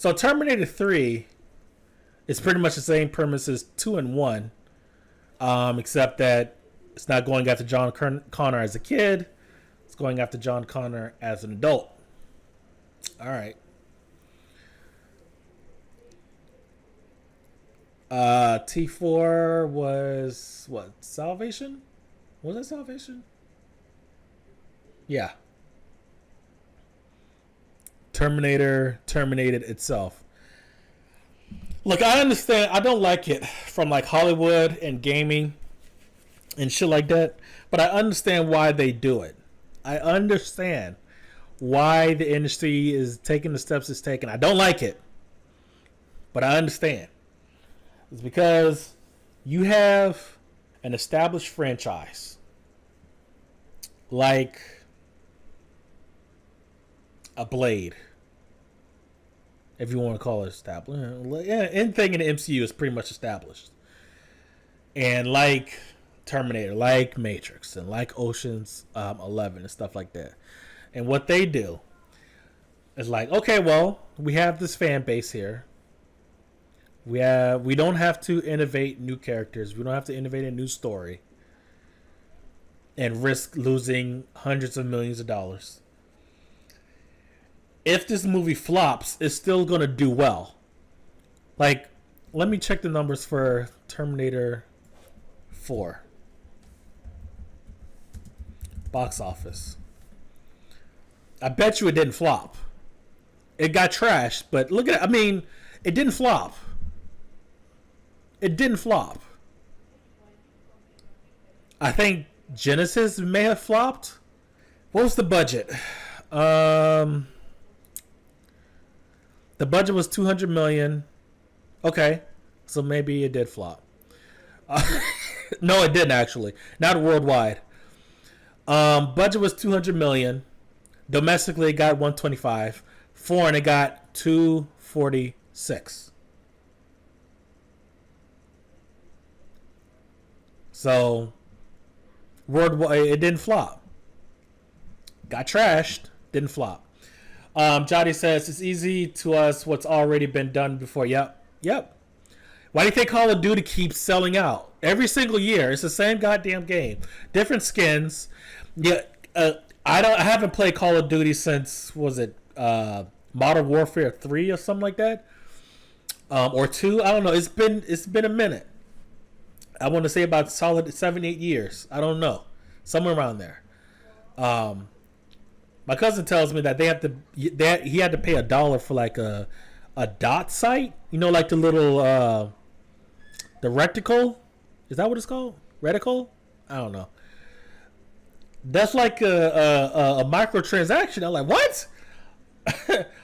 So Terminator 3 is pretty much the same premise as 2 and 1, except that it's not going after John Connor as a kid. It's going after John Connor as an adult. All right. T4 was what? Salvation? Was it Salvation? Yeah. Terminator terminated itself. Look, I understand. I don't like it from like Hollywood and gaming and shit like that, but I understand why they do it. I understand why the industry is taking the steps it's taking. I don't like it, but I understand. It's because you have an established franchise like a Blade, if you want to call it established. Yeah, anything in the MCU is pretty much established. And like Terminator, like Matrix, and like Ocean's 11 and stuff like that. And what they do is like, okay, well, we have this fan base here. We don't have to innovate new characters. We don't have to innovate a new story and risk losing hundreds of millions of dollars. If this movie flops, it's still going to do well. Like, let me check the numbers for Terminator 4. Box office. I bet you it didn't flop. It got trashed, but look at it. I mean, it didn't flop. It didn't flop. I think Genesis may have flopped. What was the budget? The budget was $200 million. Okay, so maybe it did flop. No, it didn't actually. Not worldwide. Budget was $200 million. Domestically, it got 125. Foreign, it got 246. So, worldwide, it didn't flop. Got trashed, didn't flop. Jody says, it's easy to us what's already been done before. Yep. Why do you think Call of Duty keeps selling out? Every single year, it's the same goddamn game. Different skins. Yeah, I haven't played Call of Duty since, was it Modern Warfare 3 or something like that? Or 2? I don't know. It's been a minute. I want to say about solid 7-8 years. I don't know. Somewhere around there. My cousin tells me that he had to pay $1 for like a dot site. You know, like the little the reticle. Is that what it's called? Reticle? I don't know. That's like a microtransaction. I'm like, what?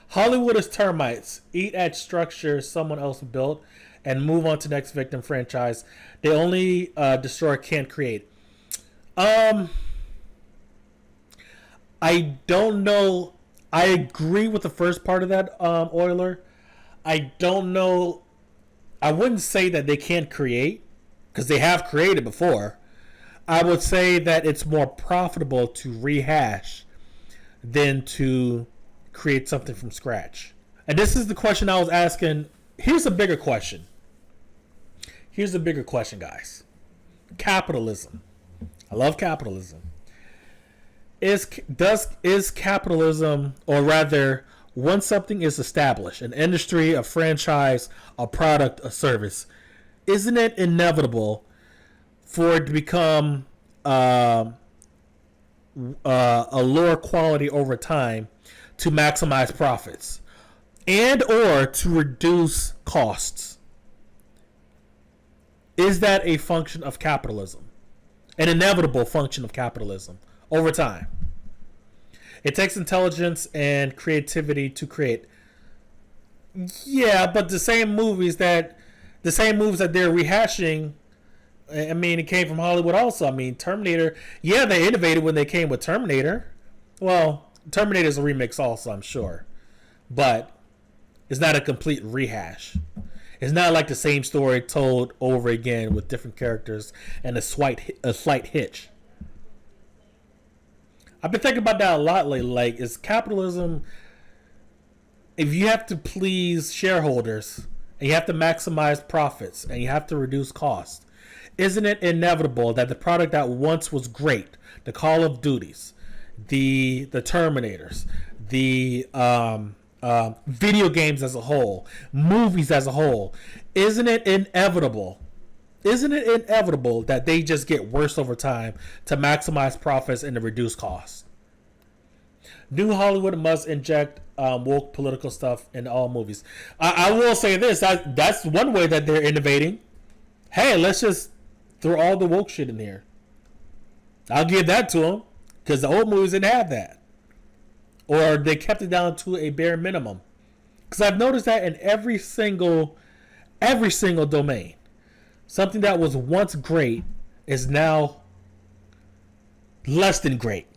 Hollywood is termites. Eat at structure someone else built and move on to next victim franchise. They only destroy, can't create. I don't know. I agree with the first part of that, Euler. I don't know. I wouldn't say that they can't create, because they have created before. I would say that it's more profitable to rehash than to create something from scratch. And this is the question I was asking. Here's a bigger question. Here's a bigger question, guys. Capitalism. I love capitalism. Is capitalism, or rather, once something is established, an industry, a franchise, a product, a service, isn't it inevitable for it to become a lower quality over time to maximize profits and or to reduce costs? Is that a function of capitalism? An inevitable function of capitalism over time. It takes intelligence and creativity to create. Yeah, but the same moves that they're rehashing, I mean, it came from Hollywood also. I mean, Terminator, yeah, they innovated when they came with Terminator. Well, Terminator's a remix also, I'm sure. But it's not a complete rehash. It's not like the same story told over again with different characters and a slight hitch. I've been thinking about that a lot lately. Like, is capitalism if you have to please shareholders and you have to maximize profits and you have to reduce costs, isn't it inevitable that the product that once was great, the Call of Duties, the Terminators, the video games as a whole, movies as a whole, isn't it inevitable? Isn't it inevitable that they just get worse over time to maximize profits and to reduce costs? New Hollywood must inject woke political stuff in all movies. I will say this: that's one way that they're innovating. Hey, let's just throw all the woke shit in here. I'll give that to them because the old movies didn't have that, or they kept it down to a bare minimum. Because I've noticed that in every single domain, something that was once great is now less than great.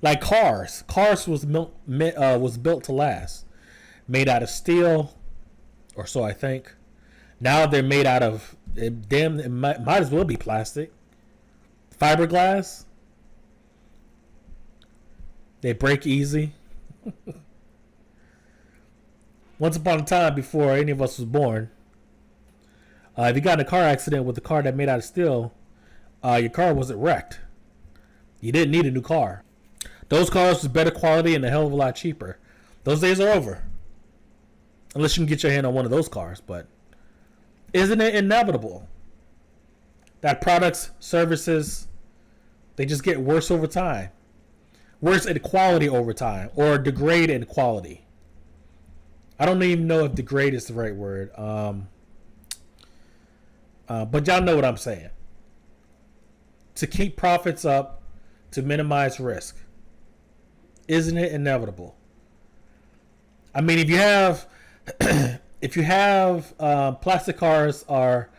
Like cars. Cars was built to last. Made out of steel, or so I think. Now they're made out of, it might as well be plastic. Fiberglass. They break easy. Once upon a time, before any of us was born, if you got in a car accident with a car that made out of steel, your car wasn't wrecked. You didn't need a new car. Those cars was better quality and a hell of a lot cheaper. Those days are over. Unless you can get your hand on one of those cars. But isn't it inevitable that products, services, they just get worse over time? Worse in quality over time, or degrade in quality. I don't even know if degrade is the right word. But y'all know what I'm saying. To keep profits up, to minimize risk. Isn't it inevitable? I mean, if you have plastic cars are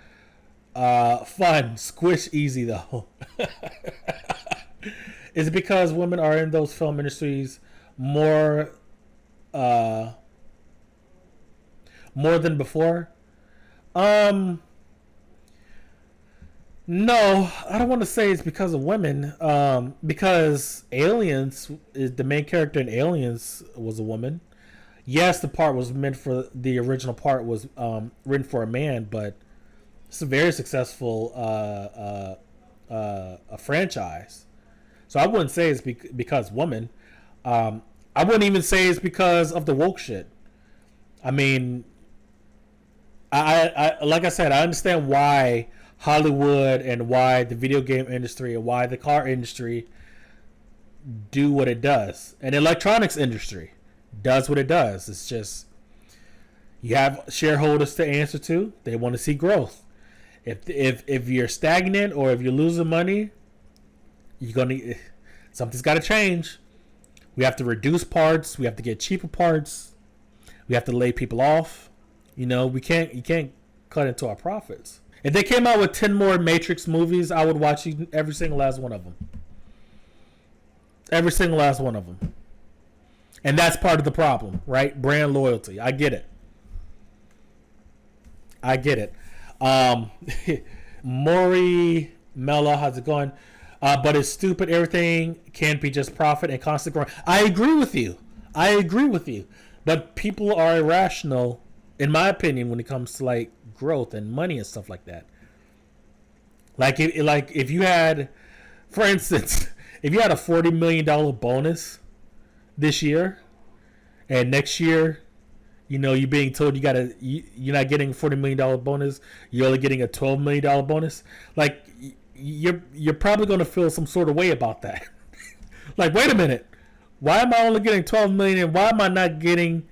fun, squish easy though. Is it because women are in those film industries more than before? No, I don't want to say it's because of women. Because Aliens, the main character in Aliens was a woman. Yes, the original part was written for a man, but it's a very successful a franchise. So I wouldn't say it's because women. I wouldn't even say it's because of the woke shit. I mean, I like I said, I understand why Hollywood and why the video game industry and why the car industry do what it does, and the electronics industry does what it does. It's just you have shareholders to answer to. They want to see growth. If you're stagnant or if you're losing money, something's got to change. We have to reduce parts. We have to get cheaper parts. We have to lay people off. You can't cut into our profits. If they came out with 10 more Matrix movies, I would watch every single last one of them. Every single last one of them. And that's part of the problem, right? Brand loyalty. I get it. Maury Mella, how's it going? But it's stupid. Everything can't be just profit and constant growth. I agree with you. But people are irrational, in my opinion, when it comes to like growth and money and stuff like that. If you had, for instance, if you had a $40 million bonus this year, and next year, you're being told you're not getting a $40 million bonus, you're only getting a $12 million bonus. Like, you're probably going to feel some sort of way about that. Like, wait a minute, why am I only getting 12 million and why am I not getting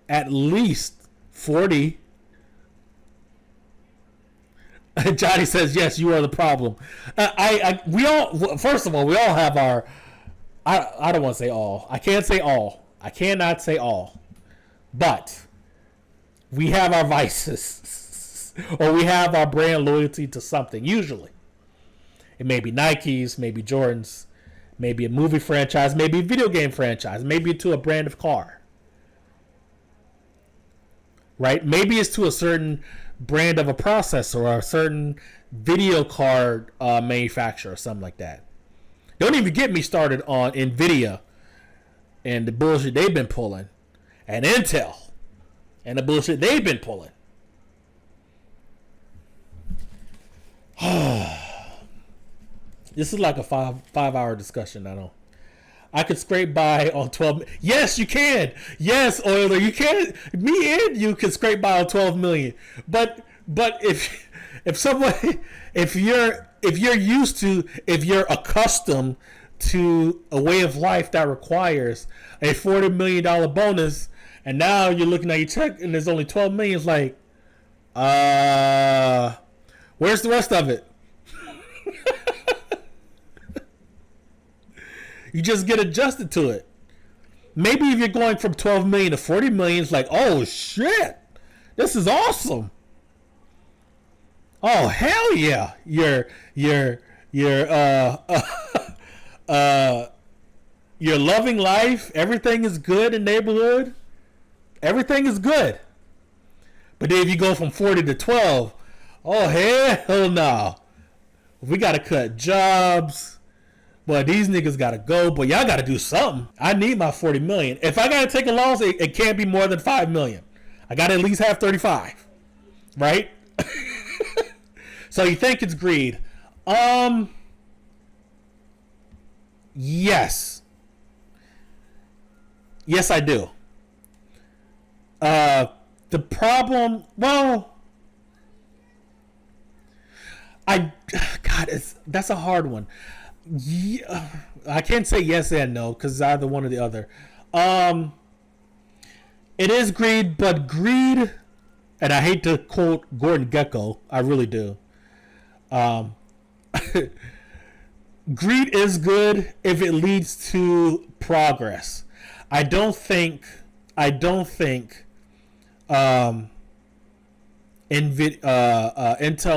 at least 40? Johnny says, yes, you are the problem. We all, first of all, we all have our, I don't want to say all. I can't say all. I cannot say all. But we have our vices. Or we have our brand loyalty to something, usually. It may be Nikes, maybe Jordans, maybe a movie franchise, maybe a video game franchise, maybe to a brand of car. Right? Maybe it's to a certain brand of a processor or a certain video card manufacturer or something like that. Don't even get me started on NVIDIA and the bullshit they've been pulling and Intel and the bullshit they've been pulling. This is like a five-hour discussion. I could scrape by on 12. Yes, you can. Yes, Euler, you can. Me and you can scrape by on 12 million. But if you're accustomed to a way of life that requires a $40 million bonus, and now you're looking at your check and there's only 12 million, it's like, where's the rest of it? You just get adjusted to it. Maybe if you're going from 12 million to 40 million, it's like, oh shit, this is awesome. Oh hell yeah, you're loving life. Everything is good in neighborhood. Everything is good. But then if you go from 40 to 12, oh hell no, we gotta cut jobs. But these niggas gotta go. But y'all gotta do something. I need my 40 million. If I gotta take a loss, it can't be more than 5 million. I gotta at least have 35, right? So you think it's greed? Yes, I do. The problem, well, that's a hard one. Yeah, I can't say yes and no because it's either one or the other. It is greed, but greed, and I hate to quote Gordon Gekko, I really do. Greed is good if it leads to progress. I don't think Intel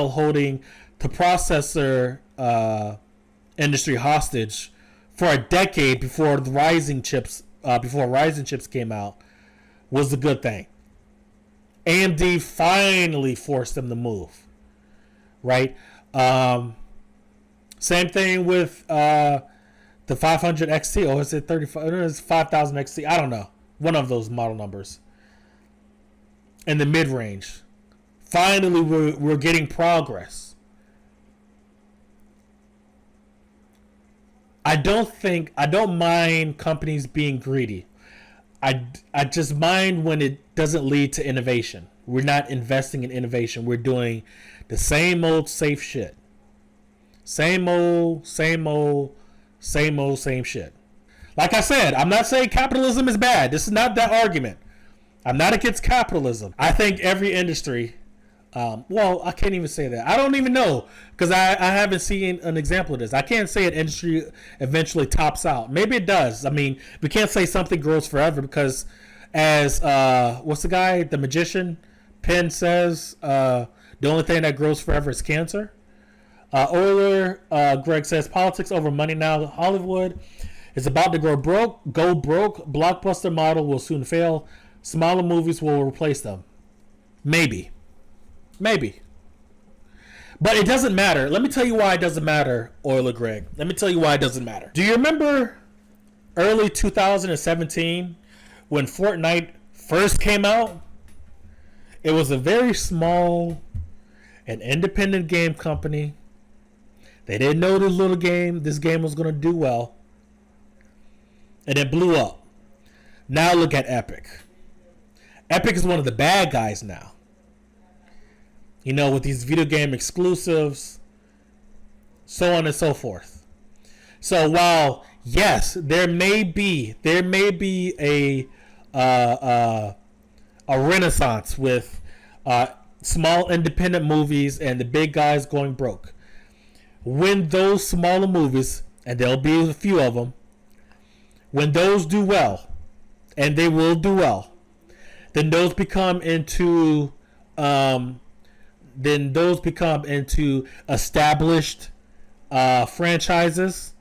holding the processor industry hostage for a decade before Ryzen chips came out was a good thing. AMD finally forced them to move, right? Same thing with the 500 XT, or is it 35? It's 5000 XT. I don't know. One of those model numbers in the mid range. Finally, we're getting progress. I don't mind companies being greedy. I just mind when it doesn't lead to innovation. We're not investing in innovation. We're doing the same old safe shit. Same shit. Like I said, I'm not saying capitalism is bad. This is not that argument. I'm not against capitalism. I think every industry, well, I can't even say that. I don't even know because I haven't seen an example of this. I can't say an industry eventually tops out. Maybe it does. I mean, we can't say something grows forever because as, what's the guy, the magician, Penn says, the only thing that grows forever is cancer. Euler, Greg says, politics over money now. Hollywood is about to go broke. Blockbuster model will soon fail. Smaller movies will replace them. Maybe. But it doesn't matter. Let me tell you why it doesn't matter, Euler Greg. Let me tell you why it doesn't matter. Do you remember early 2017 when Fortnite first came out? It was a very small and independent game company. They didn't know this game was going to do well. And it blew up. Now look at Epic. Epic is one of the bad guys now. You know, with these video game exclusives, so on and so forth. So while, yes, there may be a renaissance with small independent movies and the big guys going broke. When those smaller movies, and there'll be a few of them, when those do well, and they will do well, then those become into established franchises.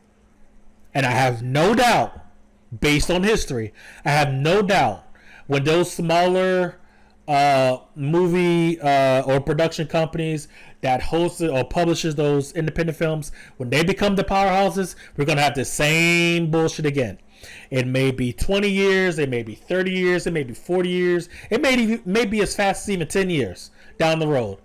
And I have no doubt, based on history, I have no doubt when those smaller movie or production companies that hosted or publishes those independent films, when they become the powerhouses, we're going to have the same bullshit again. It may be 20 years, it may be 30 years, it may be 40 years, it may be as fast as even 10 years down the road.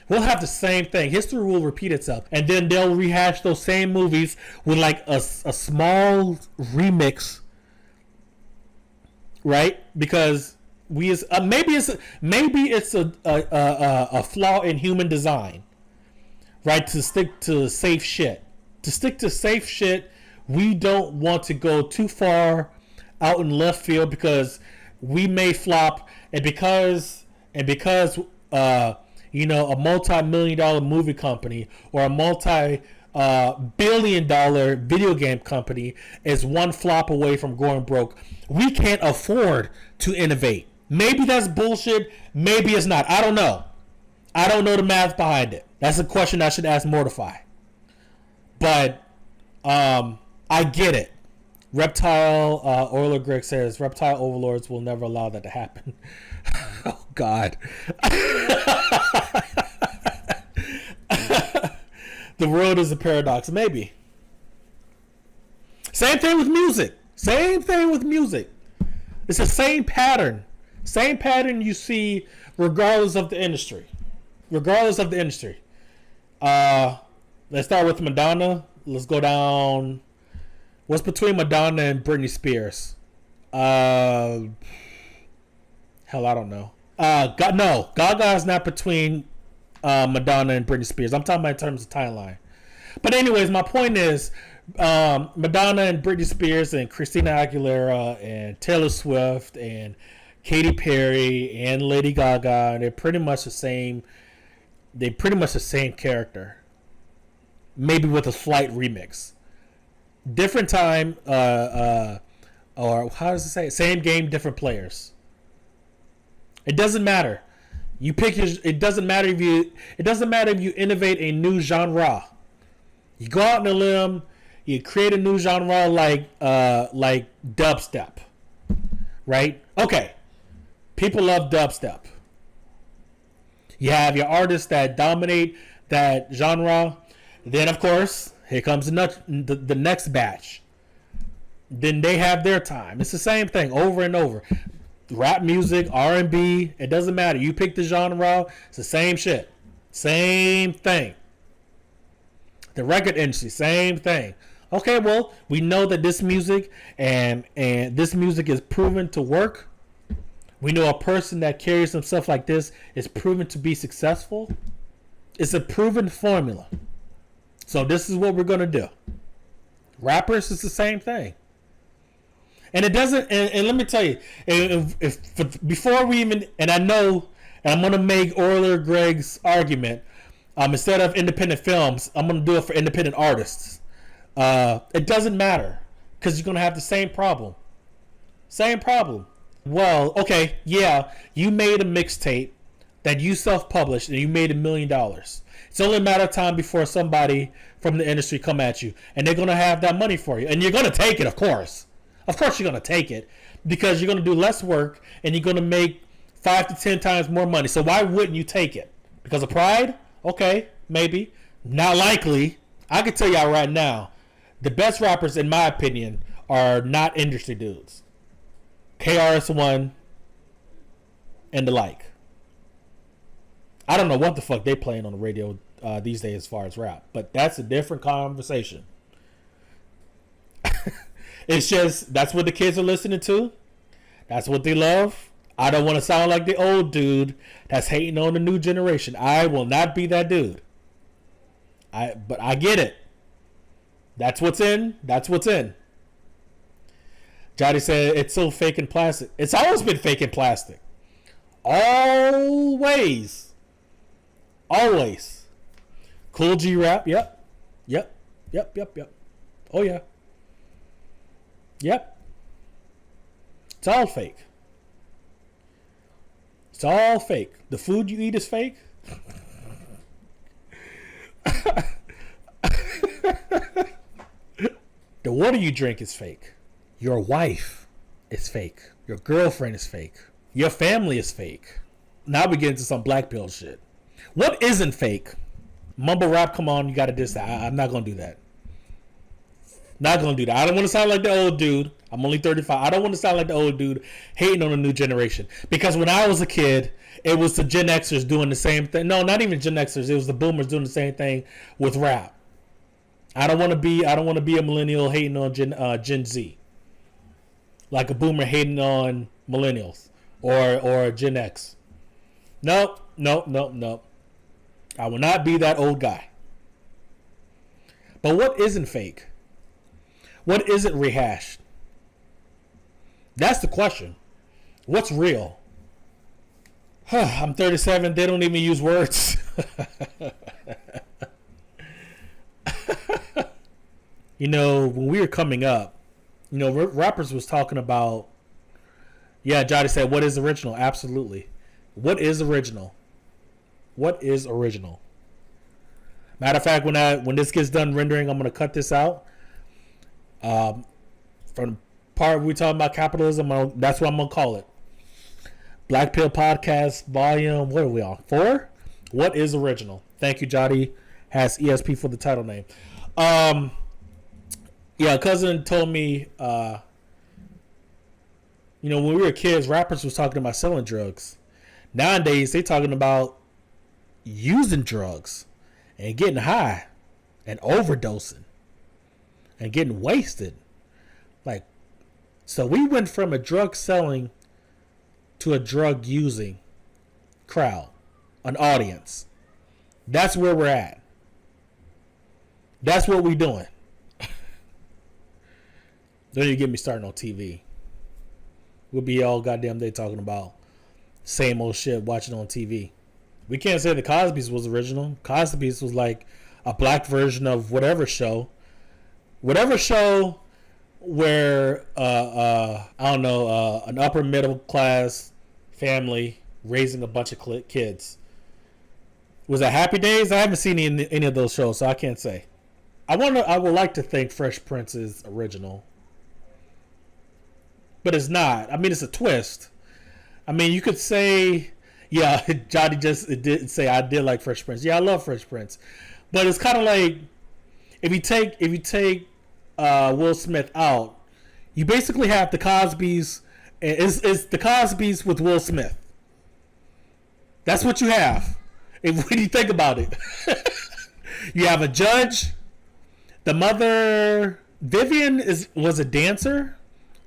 We'll have the same thing. History will repeat itself, and then they'll rehash those same movies with like a small remix, right? Because maybe it's a flaw in human design, right? To stick to safe shit. We don't want to go too far out in left field because we may flop, and because a multi-million-dollar movie company or a multi-billion-dollar video game company is one flop away from going broke, we can't afford to innovate. Maybe that's bullshit. Maybe it's not. I don't know. I don't know the math behind it. That's a question I should ask Mortify. But I get it. Reptile Euler Greg says reptile overlords will never allow that to happen. Oh God. The world is a paradox. Maybe. Same thing with music. It's the same pattern. Same pattern you see regardless of the industry. Let's start with Madonna. Let's go down. What's between Madonna and Britney Spears? Hell, I don't know. No. Gaga is not between Madonna and Britney Spears. I'm talking about in terms of timeline. But anyways, my point is Madonna and Britney Spears and Christina Aguilera and Taylor Swift and Katy Perry and Lady Gaga, and they're pretty much the same character. Maybe with a slight remix. Different time, or how does it say? Same game, different players. It doesn't matter. It doesn't matter if you innovate a new genre. You go out on a limb, you create a new genre like dubstep, right? Okay, people love dubstep. You have your artists that dominate that genre. Then, of course, here comes the next batch. Then they have their time. It's the same thing over and over. Rap music, R&B, it doesn't matter. You pick the genre, it's the same shit. Same thing. The record industry, same thing. Okay, well, we know that this music and this music is proven to work. We know a person that carries himself like this is proven to be successful. It's a proven formula. So this is what we're going to do. Rappers is the same thing. And it doesn't, and let me tell you, before we even, and I know, and I'm going to make Euler Greg's argument, instead of independent films, I'm going to do it for independent artists. It doesn't matter, because you're going to have the same problem. Well, okay, yeah, you made a mixtape that you self-published and you made $1 million. It's only a matter of time before somebody from the industry come at you, and they're going to have that money for you. And you're going to take it, of course. Of course you're going to take it, because you're going to do less work and you're going to make 5 to 10 times more money. So why wouldn't you take it? Because of pride? Okay, maybe. Not likely. I can tell y'all right now, the best rappers, in my opinion, are not industry dudes. KRS-One and the like. I don't know what the fuck they playing on the radio these days as far as rap, but that's a different conversation. It's just, that's what the kids are listening to. That's what they love. I don't want to sound like the old dude that's hating on the new generation. I will not be that dude. But I get it. That's what's in. Johnny said it's so fake and plastic. It's always been fake and plastic. Always. Cool G rap. Yep. Oh yeah. Yep. It's all fake. The food you eat is fake. The water you drink is fake. Your wife is fake. Your girlfriend is fake. Your family is fake. Now we get into some black pill shit. What isn't fake? Mumble rap, come on, you gotta diss that. I'm not gonna do that. Not gonna do that. I don't want to sound like the old dude. I'm only 35. I don't want to sound like the old dude hating on the new generation. Because when I was a kid, it was the Gen Xers doing the same thing. No, not even Gen Xers. It was the Boomers doing the same thing with rap. I don't want to be a millennial hating on Gen Z. Like a boomer hating on millennials or Gen X. Nope. I will not be that old guy. But what isn't fake? What isn't rehashed? That's the question. What's real? I'm 37. They don't even use words. You know, when we were coming up, you know, rappers was talking about, yeah, Jody said, what is original? Absolutely. What is original? What is original? Matter of fact, when this gets done rendering, I'm going to cut this out. From the part we talking about capitalism, that's what I'm going to call it. Black Pill Podcast, volume, what are we on? 4? What is original? Thank you, Jody. Has ESP for the title name. Yeah, a cousin told me, you know, when we were kids, rappers was talking about selling drugs. Nowadays, they talking about using drugs and getting high and overdosing and getting wasted. Like, so we went from a drug selling to a drug using crowd, an audience. That's where we're at. That's what we doing. Don't even get me starting on TV. We'll be all goddamn day talking about same old shit watching on TV. We can't say the Cosby's was original. Cosby's was like a black version of whatever show. Whatever show where, I don't know, an upper middle class family raising a bunch of kids. Was that Happy Days? I haven't seen any of those shows, so I can't say. I would like to think Fresh Prince is original. But it's not. I mean, it's a twist. I mean, you could say, yeah, Johnny just did say I did like Fresh Prince. Yeah, I love Fresh Prince. But it's kind of like if you take Will Smith out, you basically have the Cosbys. It's the Cosbys with Will Smith. That's what you have. When you think about it, you have a judge. The mother, Vivian, was a dancer.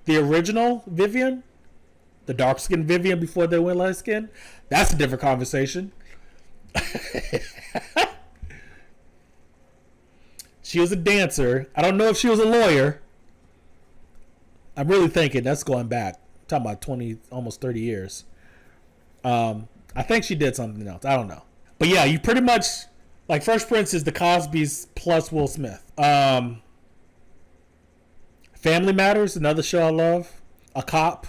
The original Vivian, the dark skinned Vivian before they went light skin. That's a different conversation. She was a dancer. I don't know if she was a lawyer. I'm really thinking that's going back. I'm talking about 20, almost 30 years. I think she did something else. I don't know. But yeah, you pretty much, like, Fresh Prince is the Cosbys plus Will Smith. Family Matters, another show I love. A cop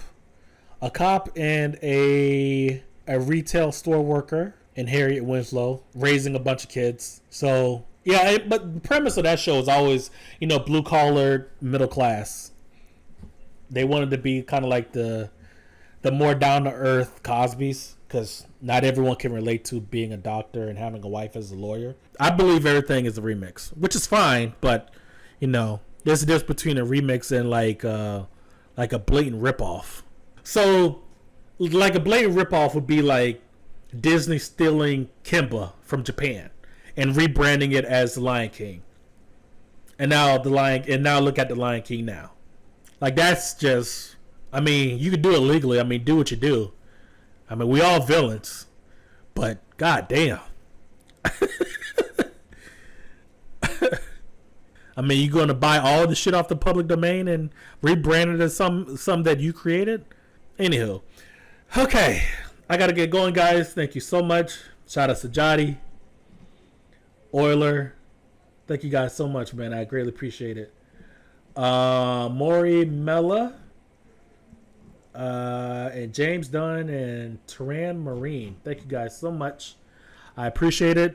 and a retail store worker and Harriet Winslow raising a bunch of kids. So yeah, but the premise of that show is always, you know, blue collar, middle class. They wanted to be kind of like the more down to earth Cosbys, because not everyone can relate to being a doctor and having a wife as a lawyer. I believe everything is a remix, which is fine, but you know, there's a difference between a remix and like a blatant ripoff. So, like a blatant ripoff would be like Disney stealing Kimba from Japan and rebranding it as the Lion King. And now look at the Lion King now. Like, that's just, I mean, you could do it legally. I mean, do what you do. I mean, we all villains, but goddamn. I mean, you going to buy all the shit off the public domain and rebrand it as some that you created? Anywho. Okay. I got to get going, guys. Thank you so much. Shout out to Jody. Euler. Thank you guys so much, man. I greatly appreciate it. Maury Mella. And James Dunn and Taran Marine. Thank you guys so much. I appreciate it.